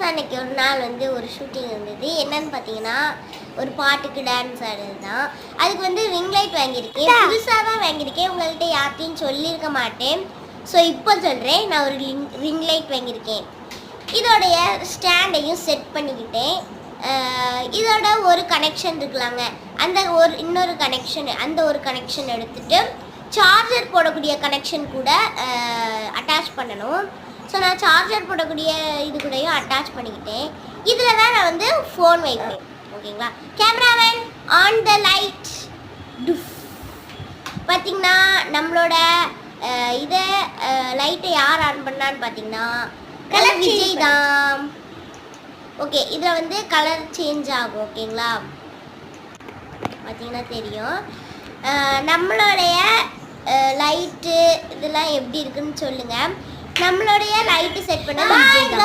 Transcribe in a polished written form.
புதுசாக அன்றைக்கி ஒரு நாள் வந்து ஒரு ஷூட்டிங் இருந்தது. என்னன்னு பார்த்தீங்கன்னா ஒரு பாட்டுக்கு டான்ஸ் ஆடுறது தான். அதுக்கு வந்து ரிங் லைட் வாங்கியிருக்கேன். புதுசாக தான் வாங்கியிருக்கேன். உங்கள்கிட்ட யார்ட்டையும் சொல்லியிருக்க மாட்டேன். ஸோ இப்போ சொல்கிறேன், நான் ஒரு ரிங் லைட் வாங்கியிருக்கேன். இதோடைய ஸ்டாண்டையும் செட் பண்ணிக்கிட்டேன். இதோட ஒரு கனெக்ஷன் இருக்கலாங்க, அந்த இன்னொரு கனெக்ஷன், அந்த ஒரு கனெக்ஷன் எடுத்துகிட்டு சார்ஜர் போடக்கூடிய கனெக்ஷன் கூட அட்டாச் பண்ணணும். ஸோ நான் சார்ஜர் போடக்கூடிய இது கூடயும் அட்டாச் பண்ணிக்கிட்டேன். இதில் தான் நான் வந்து ஃபோன் வைப்பேன். ஓகேங்களா? Cameraman on the light. பார்த்திங்கன்னா நம்மளோட இதை லைட்டை யார் ஆன் பண்ணான்னு பார்த்தீங்கன்னா கலர் விஜய் தான். ஓகே, இதில் வந்து கலர் சேஞ்ச் ஆகும். ஓகேங்களா? பார்த்தீங்கன்னா தெரியும். நம்மளுடைய லைட்டு இதெல்லாம் எப்படி இருக்குன்னு சொல்லுங்கள். நம்மளுடைய லைட்டு செட் பண்ண விஜய் தான்.